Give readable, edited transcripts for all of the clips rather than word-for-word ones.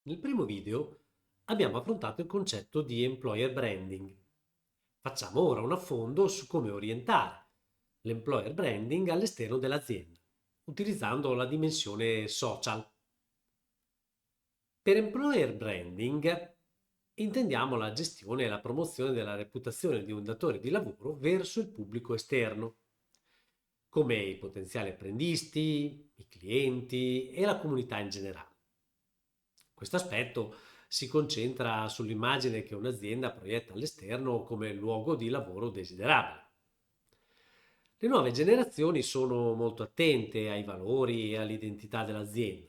Nel primo video abbiamo affrontato il concetto di employer branding. Facciamo ora un affondo su come orientare l'employer branding all'esterno dell'azienda, utilizzando la dimensione social. Per employer branding intendiamo la gestione e la promozione della reputazione di un datore di lavoro verso il pubblico esterno, come i potenziali apprendisti, i clienti e la comunità in generale. Questo aspetto si concentra sull'immagine che un'azienda proietta all'esterno come luogo di lavoro desiderabile. Le nuove generazioni sono molto attente ai valori e all'identità dell'azienda.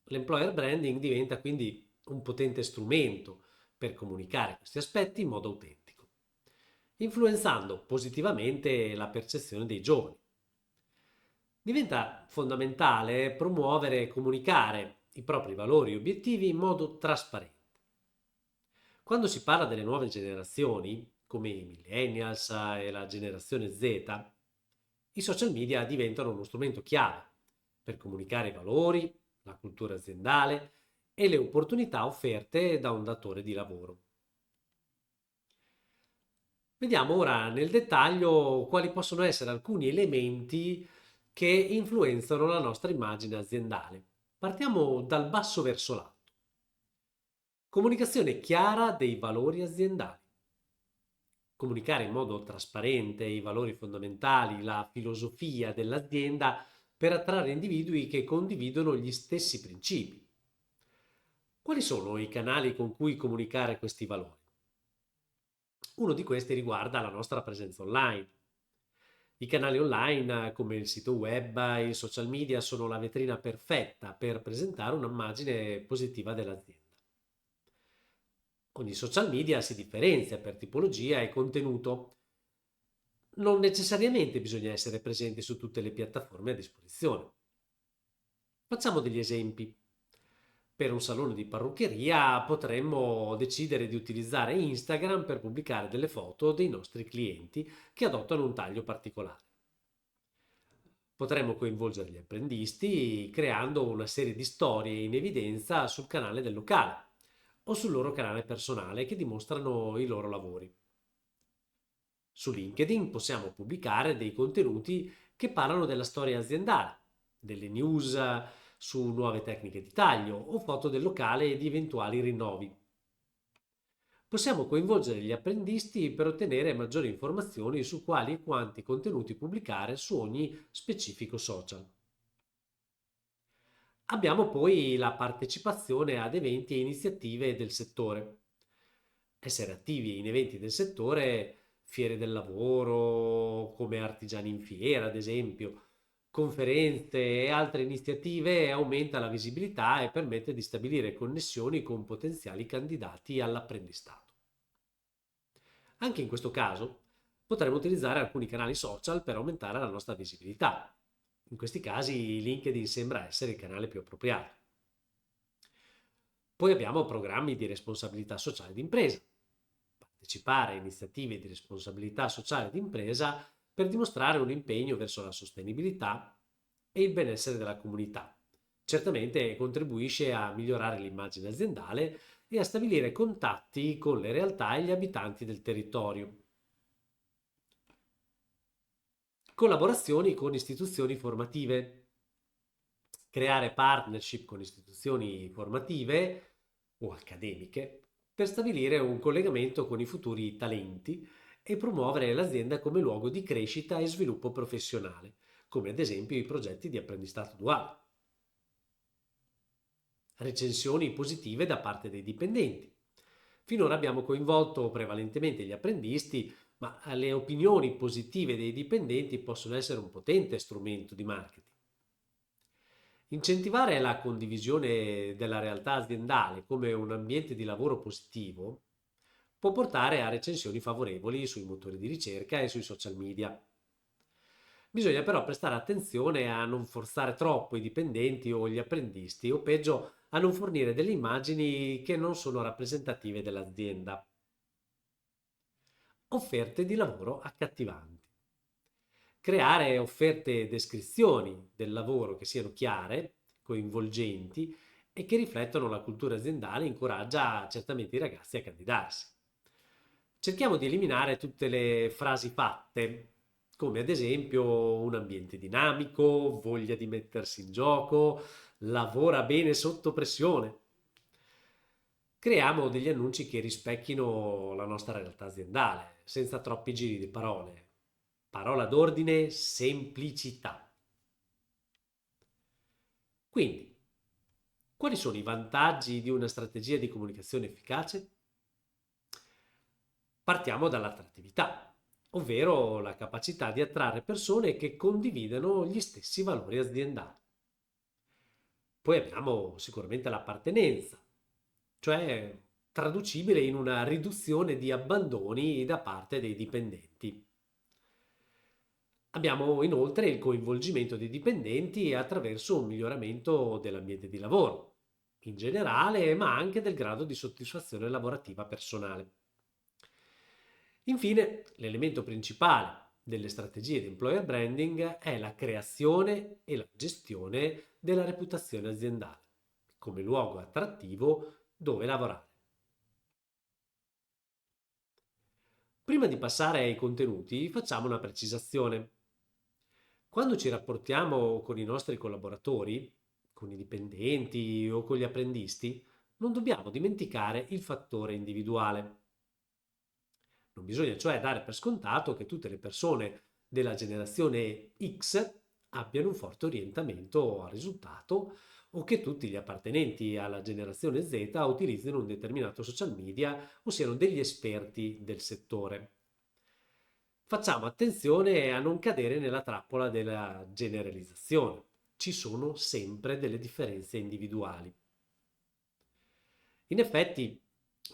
L'employer branding diventa quindi un potente strumento per comunicare questi aspetti in modo autentico, influenzando positivamente la percezione dei giovani. Diventa fondamentale promuovere e comunicare i propri valori e obiettivi in modo trasparente. Quando si parla delle nuove generazioni, come i millennials e la generazione Z, i social media diventano uno strumento chiave per comunicare i valori, la cultura aziendale e le opportunità offerte da un datore di lavoro. Vediamo ora nel dettaglio quali possono essere alcuni elementi che influenzano la nostra immagine aziendale. Partiamo dal basso verso l'alto. Comunicazione chiara dei valori aziendali. Comunicare in modo trasparente i valori fondamentali, la filosofia dell'azienda per attrarre individui che condividono gli stessi principi. Quali sono i canali con cui comunicare questi valori? Uno di questi riguarda la nostra presenza online. I canali online, come il sito web e i social media, sono la vetrina perfetta per presentare un'immagine positiva dell'azienda. Ogni social media si differenzia per tipologia e contenuto. Non necessariamente bisogna essere presenti su tutte le piattaforme a disposizione. Facciamo degli esempi. Per un salone di parruccheria potremmo decidere di utilizzare Instagram per pubblicare delle foto dei nostri clienti che adottano un taglio particolare. Potremmo coinvolgere gli apprendisti creando una serie di storie in evidenza sul canale del locale o sul loro canale personale che dimostrano i loro lavori. Su LinkedIn possiamo pubblicare dei contenuti che parlano della storia aziendale, delle news su nuove tecniche di taglio o foto del locale e di eventuali rinnovi. Possiamo coinvolgere gli apprendisti per ottenere maggiori informazioni su quali e quanti contenuti pubblicare su ogni specifico social. Abbiamo poi la partecipazione ad eventi e iniziative del settore. Essere attivi in eventi del settore, fiere del lavoro, come artigiani in fiera, ad esempio, conferenze e altre iniziative aumenta la visibilità e permette di stabilire connessioni con potenziali candidati all'apprendistato. Anche in questo caso potremmo utilizzare alcuni canali social per aumentare la nostra visibilità. In questi casi LinkedIn sembra essere il canale più appropriato. Poi abbiamo programmi di responsabilità sociale d'impresa. Partecipare a iniziative di responsabilità sociale d'impresa per dimostrare un impegno verso la sostenibilità e il benessere della comunità. Certamente contribuisce a migliorare l'immagine aziendale e a stabilire contatti con le realtà e gli abitanti del territorio. Collaborazioni con istituzioni formative. Creare partnership con istituzioni formative o accademiche per stabilire un collegamento con i futuri talenti e promuovere l'azienda come luogo di crescita e sviluppo professionale, come ad esempio i progetti di apprendistato duale. Recensioni positive da parte dei dipendenti. Finora abbiamo coinvolto prevalentemente gli apprendisti, ma le opinioni positive dei dipendenti possono essere un potente strumento di marketing. Incentivare la condivisione della realtà aziendale come un ambiente di lavoro positivo può portare a recensioni favorevoli sui motori di ricerca e sui social media. Bisogna però prestare attenzione a non forzare troppo i dipendenti o gli apprendisti, o peggio, a non fornire delle immagini che non sono rappresentative dell'azienda. Offerte di lavoro accattivanti. Creare offerte e descrizioni del lavoro che siano chiare, coinvolgenti e che riflettono la cultura aziendale e incoraggia certamente i ragazzi a candidarsi. Cerchiamo di eliminare tutte le frasi fatte, come ad esempio un ambiente dinamico, voglia di mettersi in gioco, lavora bene sotto pressione. Creiamo degli annunci che rispecchino la nostra realtà aziendale, senza troppi giri di parole. Parola d'ordine, semplicità. Quindi, quali sono i vantaggi di una strategia di comunicazione efficace? Partiamo dall'attrattività, ovvero la capacità di attrarre persone che condividono gli stessi valori aziendali. Poi abbiamo sicuramente l'appartenenza, cioè traducibile in una riduzione di abbandoni da parte dei dipendenti. Abbiamo inoltre il coinvolgimento dei dipendenti attraverso un miglioramento dell'ambiente di lavoro, in generale, ma anche del grado di soddisfazione lavorativa personale. Infine, l'elemento principale delle strategie di employer branding è la creazione e la gestione della reputazione aziendale, come luogo attrattivo dove lavorare. Prima di passare ai contenuti, facciamo una precisazione. Quando ci rapportiamo con i nostri collaboratori, con i dipendenti o con gli apprendisti, non dobbiamo dimenticare il fattore individuale. Non bisogna cioè dare per scontato che tutte le persone della generazione X abbiano un forte orientamento al risultato o che tutti gli appartenenti alla generazione Z utilizzino un determinato social media o siano degli esperti del settore. Facciamo attenzione a non cadere nella trappola della generalizzazione. Ci sono sempre delle differenze individuali. In effetti,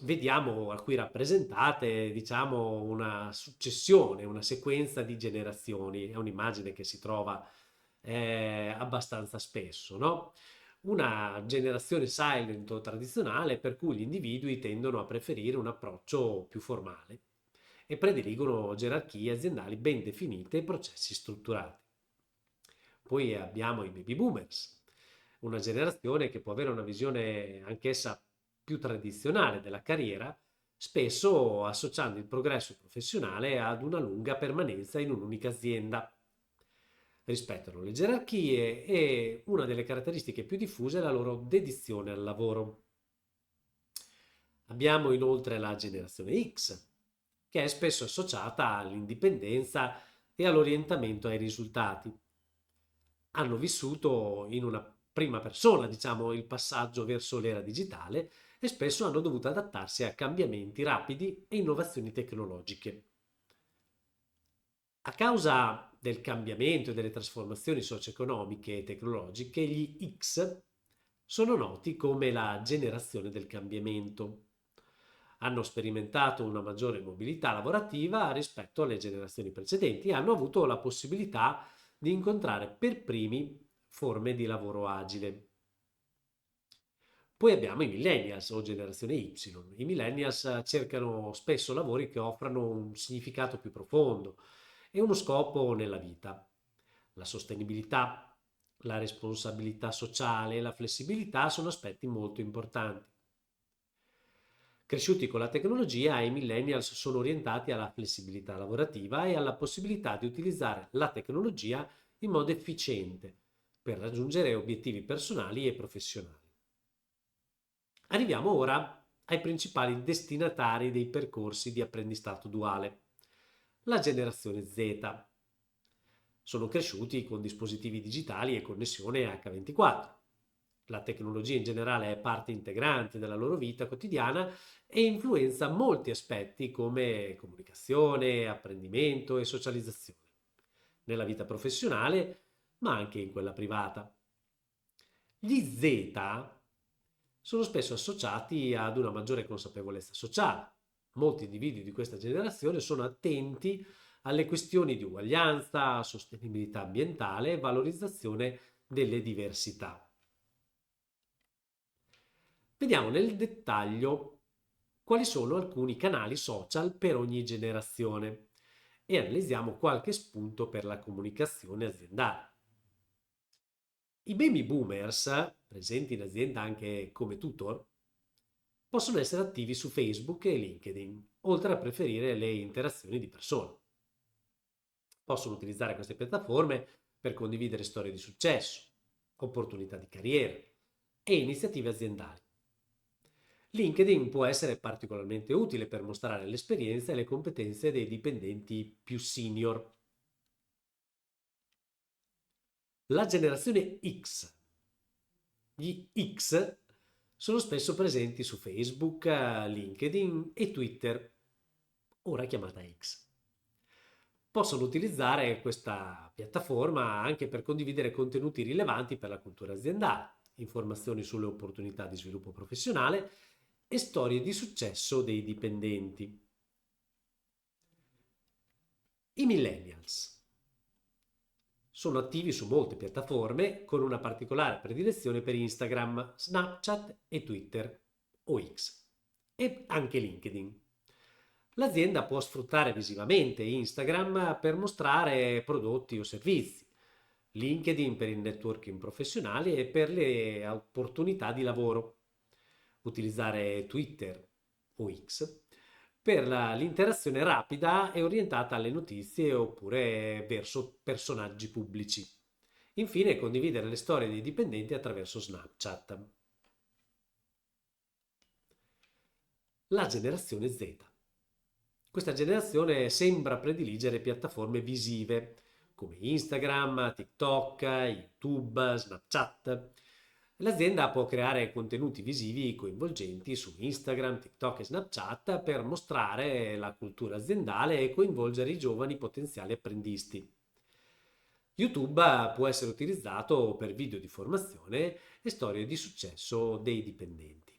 vediamo qui rappresentate, diciamo, una successione, una sequenza di generazioni. È un'immagine che si trova abbastanza spesso, no? Una generazione silent o tradizionale per cui gli individui tendono a preferire un approccio più formale e prediligono gerarchie aziendali ben definite e processi strutturati. Poi abbiamo i baby boomers, una generazione che può avere una visione anch'essa più tradizionale della carriera, spesso associando il progresso professionale ad una lunga permanenza in un'unica azienda. Rispettano le gerarchie e una delle caratteristiche più diffuse è la loro dedizione al lavoro. Abbiamo inoltre la generazione X, che è spesso associata all'indipendenza e all'orientamento ai risultati. Hanno vissuto in una prima persona, diciamo, il passaggio verso l'era digitale e spesso hanno dovuto adattarsi a cambiamenti rapidi e innovazioni tecnologiche. A causa del cambiamento e delle trasformazioni socio-economiche e tecnologiche, gli X sono noti come la generazione del cambiamento. Hanno sperimentato una maggiore mobilità lavorativa rispetto alle generazioni precedenti e hanno avuto la possibilità di incontrare per primi forme di lavoro agile. Poi abbiamo i millennials o generazione Y. I millennials cercano spesso lavori che offrano un significato più profondo e uno scopo nella vita. La sostenibilità, la responsabilità sociale e la flessibilità sono aspetti molto importanti. Cresciuti con la tecnologia, i millennials sono orientati alla flessibilità lavorativa e alla possibilità di utilizzare la tecnologia in modo efficiente per raggiungere obiettivi personali e professionali. Arriviamo ora ai principali destinatari dei percorsi di apprendistato duale. La generazione Z. Sono cresciuti con dispositivi digitali e connessione H24. La tecnologia in generale è parte integrante della loro vita quotidiana e influenza molti aspetti come comunicazione, apprendimento e socializzazione, nella vita professionale, ma anche in quella privata. Gli Z sono spesso associati ad una maggiore consapevolezza sociale. Molti individui di questa generazione sono attenti alle questioni di uguaglianza, sostenibilità ambientale e valorizzazione delle diversità. Vediamo nel dettaglio quali sono alcuni canali social per ogni generazione e analizziamo qualche spunto per la comunicazione aziendale. I baby boomers, presenti in azienda anche come tutor, possono essere attivi su Facebook e LinkedIn, oltre a preferire le interazioni di persona. Possono utilizzare queste piattaforme per condividere storie di successo, opportunità di carriera e iniziative aziendali. LinkedIn può essere particolarmente utile per mostrare l'esperienza e le competenze dei dipendenti più senior. La generazione X. Gli X sono spesso presenti su Facebook, LinkedIn e Twitter, ora chiamata X. Possono utilizzare questa piattaforma anche per condividere contenuti rilevanti per la cultura aziendale, informazioni sulle opportunità di sviluppo professionale e storie di successo dei dipendenti. I millennials sono attivi su molte piattaforme con una particolare predilezione per Instagram, Snapchat e Twitter o X e anche LinkedIn. L'azienda può sfruttare visivamente Instagram per mostrare prodotti o servizi, LinkedIn per il networking professionale e per le opportunità di lavoro. Utilizzare Twitter o X per l'interazione rapida e orientata alle notizie oppure verso personaggi pubblici. Infine, condividere le storie dei dipendenti attraverso Snapchat. La generazione Z. Questa generazione sembra prediligere piattaforme visive come Instagram, TikTok, YouTube, Snapchat. L'azienda può creare contenuti visivi coinvolgenti su Instagram, TikTok e Snapchat per mostrare la cultura aziendale e coinvolgere i giovani potenziali apprendisti. YouTube può essere utilizzato per video di formazione e storie di successo dei dipendenti.